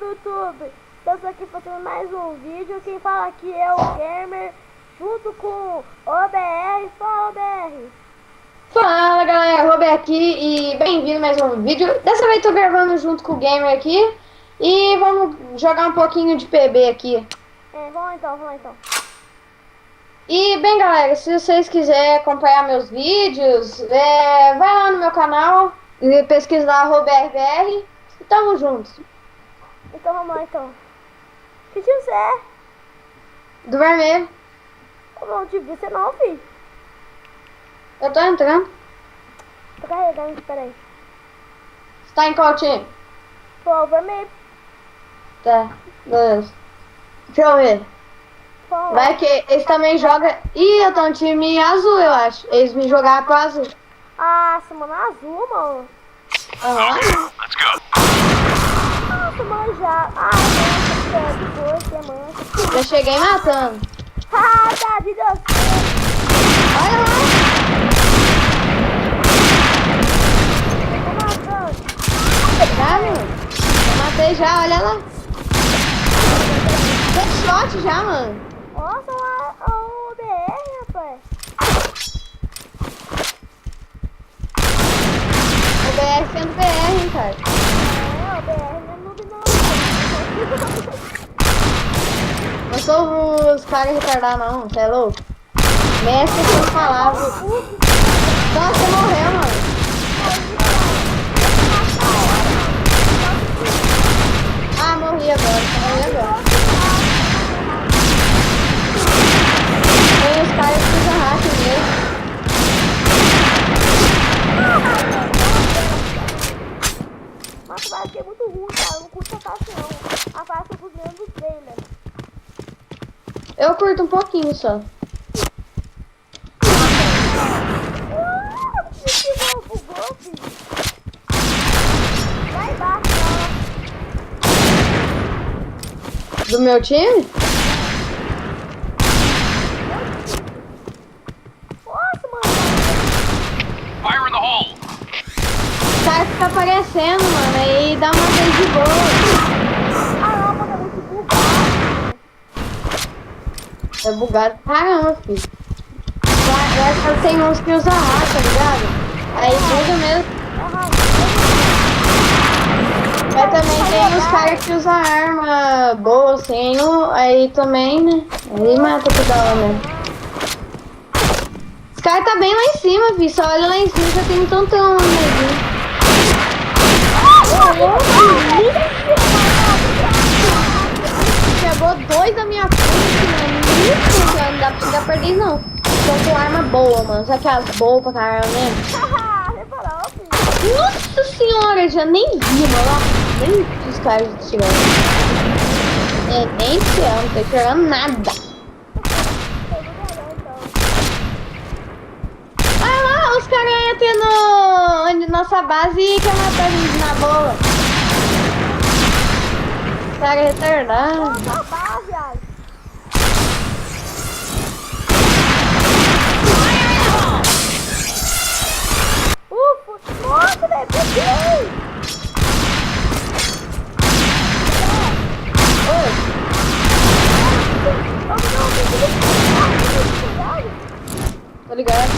YouTube, estamos aqui fazendo mais um vídeo. Quem fala aqui é o Gamer, junto com o OBR. Fala, OBR. Fala galera, Robert aqui e bem-vindo a mais um vídeo. Dessa vez tô gravando junto com o Gamer aqui e vamos jogar um pouquinho de PB aqui. Vamos então. E bem galera, se vocês quiserem acompanhar meus vídeos, vai lá no meu canal e pesquisa lá RobertBR e tamo juntos. Então vamos lá então. Que time você é? Do vermelho. Eu não te vi, você não, filho. Eu tô entrando. Tô carregando, peraí. Você tá em qual time? Pô, vermelho. Tá, beleza. Deixa eu ver. Pô, Vai que eles também jogam. Ih, eu tô no time azul, eu acho. Eles me jogaram pro azul. ah, mano, azul, mano. Aham. Let's go. Nossa, mano, já. Ah, mano, que foi, que é mancha. Já cheguei matando. Ah, tá de Deus. Olha lá. Tô matando. Já, mano. Eu matei já, olha lá. Headshot já, mano. Nossa, lá, o BR, rapaz. O BR sendo BR, hein, cara. O BR não é noob, não. Não sou os caras retardados, não. Você é louco? Mestre sem palavras. Nossa, você morreu, mano. Ah, morri agora. Tem os caras que usam hack mesmo. Nossa, vai ser muito ruim, cara. Eu não curto essa fase, não. A fase dos meus do trailer. Eu curto um pouquinho só. Que bugou, filho. Vai embaixo, Do meu time? nossa, mano. Fire in the hole. O cara fica aparecendo, mano. Aí dá uma vez de boa. Ah, não, mano, é muito bugado. É bugado. Caramba, filho. Tem uns que usam hack, tá ligado? Aí buga mesmo. Mas também tem os caras que usam arma boa, assim, aí também, né? Aí mata toda hora mesmo. Os caras tá bem lá em cima, filho. Só olha lá em cima, já tem um tantão, né? Chegou dois da minha frente, mano. Isso, já não dá pra perder, não. Tô com arma boa, mano. Só que as boas pra caramba mesmo. Reparou, filho. Nossa senhora, já nem vi, mano. Nem os caras tiveram. Nem se ama, não tô enxergando nada. Olha lá, os caras entram onde nossa base e quer matar a gente na bola. Os caras retardados. Nossa, base, viado. Ufa, nossa, velho, peguei. Tô ligado.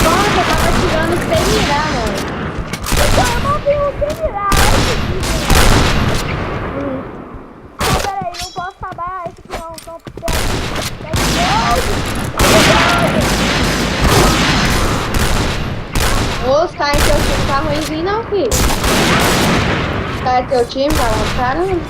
Nossa, eu tava tirando sem mirar, mano. Peraí, não posso acabar esse aqui não, então Ô, os caras teu time tá ruimzinho não, filho. Os caras teu time tá lá, caramba.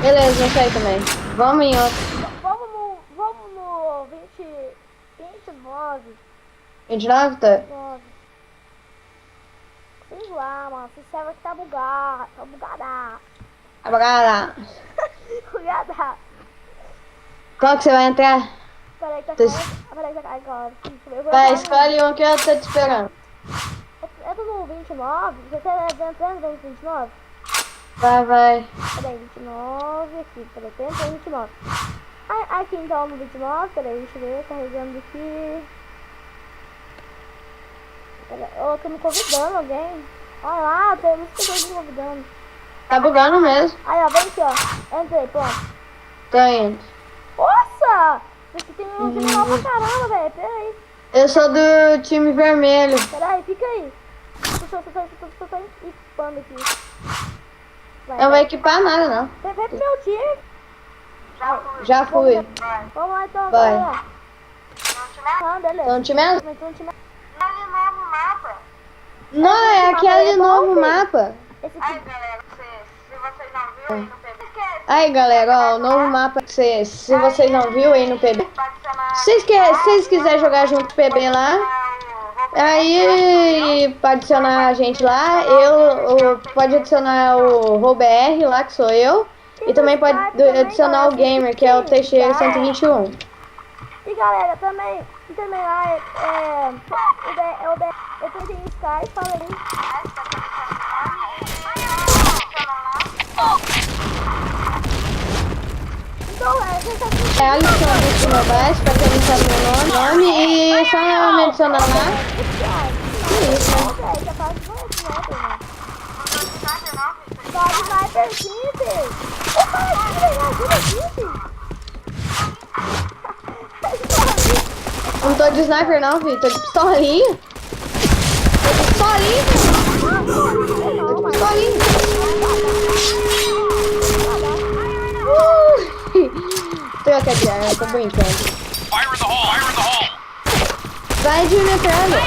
Beleza, eu sei também. Vamos em outro. Vamos no 29. 29, tá? 9. Sei lá, mano. Esse server aqui tá bugado. Tá bugada. Agora, Bugada. qual que você vai entrar? Peraí, tá Tô- caindo. Peraí, tá caindo agora. Eu vou Vai, entrar escolhe um que eu tô te esperando. Entra no 29. Você tá entrando no 29? Vai. Peraí, 29 aqui. Peraí, tô entrando no 29. Aqui então no 29. Peraí, deixa eu ver. Carregando aqui. Peraí, eu tô me convidando alguém. Olha lá, tem muitas pessoas me convidando. Tá bugando mesmo. Aí, ó, vem aqui, ó. Entrei, pronto. Tô indo. Nossa! Isso aqui tem um criminal pra caramba, velho. Peraí. Eu sou do time vermelho. Peraí, fica aí. Tô só equipando aqui. Eu não vou equipar nada, não. Vem pro meu time. Já fui. Vamos lá então, Vai. galera. Ah, beleza. Tô no time mesmo? Então, time... Não, é aquele novo mapa. Esse aqui. Aí, galera, ó, o novo mapa que vocês, se vocês não viram aí no PB. Se vocês quiserem jogar junto com o PB lá, aí pode adicionar a gente lá. Pode adicionar o RoBR lá, que sou eu. E também pode adicionar o Gamer, que é o Teixeira 121. E galera, também lá eu tô em Skype, falei. Então, você tá Adiciona isso no base, pra quem não sabe meu nome, e só me adicionar lá. Isso, né? já faz sniper, né? Faz sniper sim, filho. Eu falei que ele ajuda aqui, filho. Não tô de sniper não, filho, tô de pistolinha. Tô de pistolinha, filho. Tô de pistolinha. Troca de arma, tô brincando. Fire in the hole! Fire in the hole! Vai de metralha.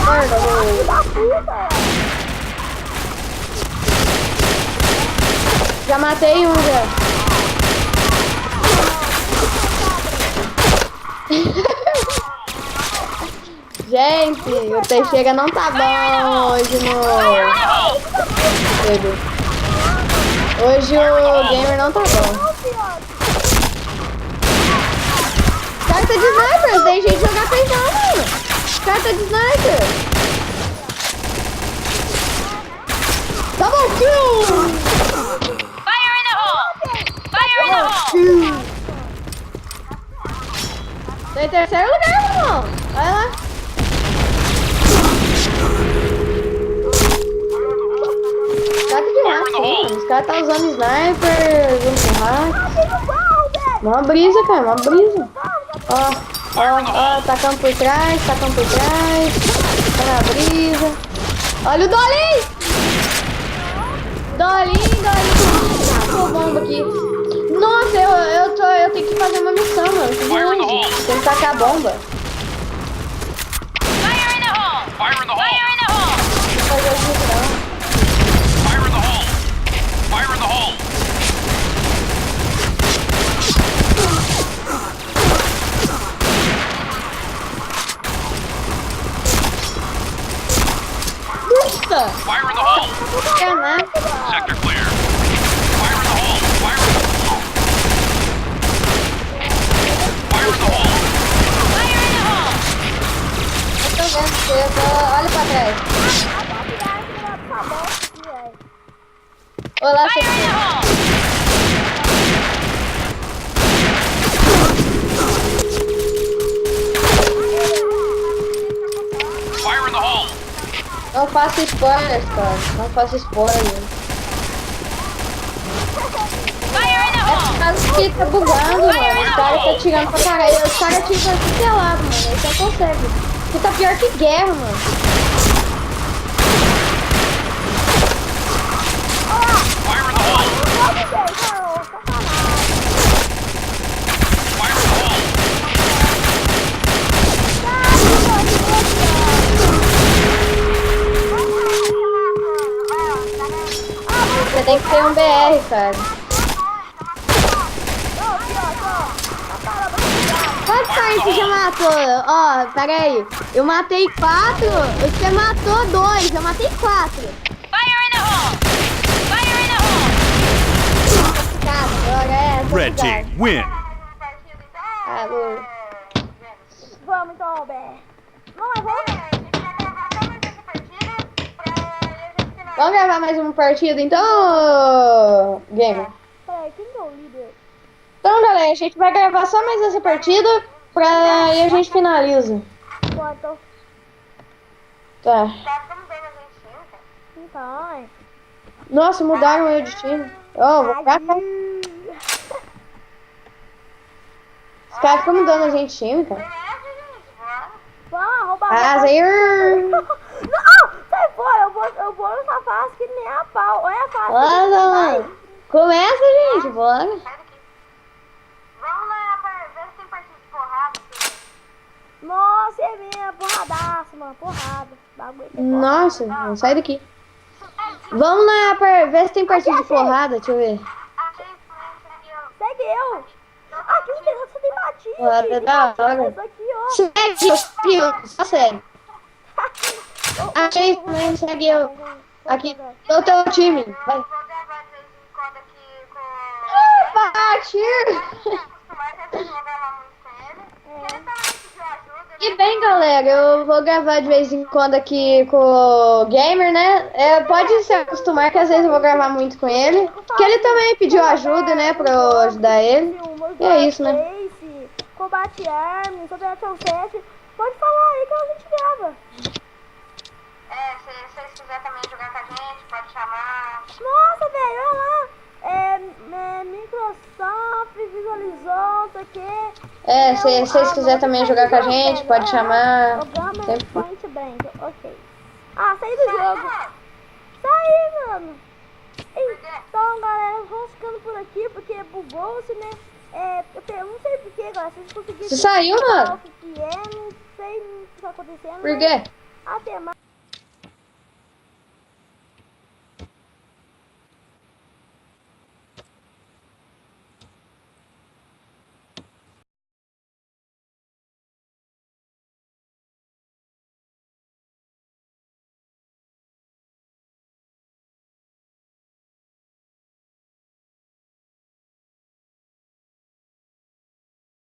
Guarda, já matei um já. Gente, o Teixeira não tá bom hoje no... Hoje o Gamer não tá bom. Carta de sniper, tem gente jogar peitão, mano. Carta de sniper. Double kill. Fire in the hole! Fire in the hole! Tô em terceiro lugar, meu irmão. Vai lá. Carta de hack, mano. Os caras tá usando sniper, usando hack. Mó brisa, cara, mó brisa. Ó, tacando por trás, tá na brisa. Olha o Dolinho! Dolinho. Tô bomba aqui. Nossa, eu tenho que fazer uma missão, mano. Tem que tacar a bomba. Fire in the hole! Fire in the hole! Fire in the hole! Não vou fazer isso não. Fire in the hole! Fire in the hole! Puta! Fire in the hole! Caraca! Sector clear! Fire in the hole! Fire in the hole! Fire in the hole! Fire in the hole! Eu tô vendo você, olha pra trás. Olá, Fire in the hole! Fire in the hole! não faço spoilers, cara. Não faço spoilers. Fire in the hole! Caso que tá bugando, mano. Os caras tá tirando pra caralho. Os caras atiram pra tudo lado, mano. Eles não conseguem. Porque tá pior que guerra, mano. Fire in the hole! Fire in the hole! Você tem que ter um BR, cara. Vai ficar você já matou? Ó, pera aí. Eu matei 4, você matou 2, eu matei 4. Fire in the hole! Fire in the hole! Agora é. Red team win. Alô. Vamos então, Albert. Não, mas vamos. Vamos gravar mais uma partida então, gamer? Peraí, quem que é o líder? Então, galera, a gente vai gravar só mais essa partida e a gente finaliza. Pô, então. Tá. Então, hein? Nossa, mudaram eu de time. Ó, vou ficar. Os caras ficam mudando a gente de time, cara. Vamos roubar. Prazer. Não, sai fora. Eu vou nessa fase que nem a pau. Olha a fase. Mano, começa, gente, bora. Vamos lá pra ver se tem partida de porrada. Nossa, é mesmo. Porradaço, mano. Porrada. Bagulho. Nossa, mano, sai daqui. Vamos lá pra ver se tem partida de porrada, deixa eu ver. Achei influência aqui, ó. Segue eu. Aqui não tem nada, só tem batismo. Porrada da hora. Isso aqui, ó. Segue, eu, só segue. Achei, mas segue eu. Aqui, tô teu time. Vai. Vou gravar de vez em quando aqui com Bate! acostumar que eu vou gravar muito com ele. Ele também pediu ajuda. E bem, galera, eu vou gravar de vez em quando aqui com o Gamer, né? Pode se acostumar que às vezes eu vou gravar muito com ele. Porque ele também pediu ajuda, né, pra eu ajudar ele. E é isso, né? Face, Combate Arms, Operação 7. Pode falar aí que a gente grava. Se vocês quiserem também jogar com a gente, pode chamar. Nossa, velho, olha lá. Microsoft visualizou, isso aqui. Se vocês quiserem também jogar com a gente, pode chamar. Programa Sempre. Point Blank, ok. Ah, saí do jogo. Saí, mano. Então, galera, vamos ficando por aqui, porque bugou-se, né? Eu não sei porquê, galera. Vocês conseguiram... Você saiu, mano? Não sei o que tá acontecendo. Por quê? Até mais.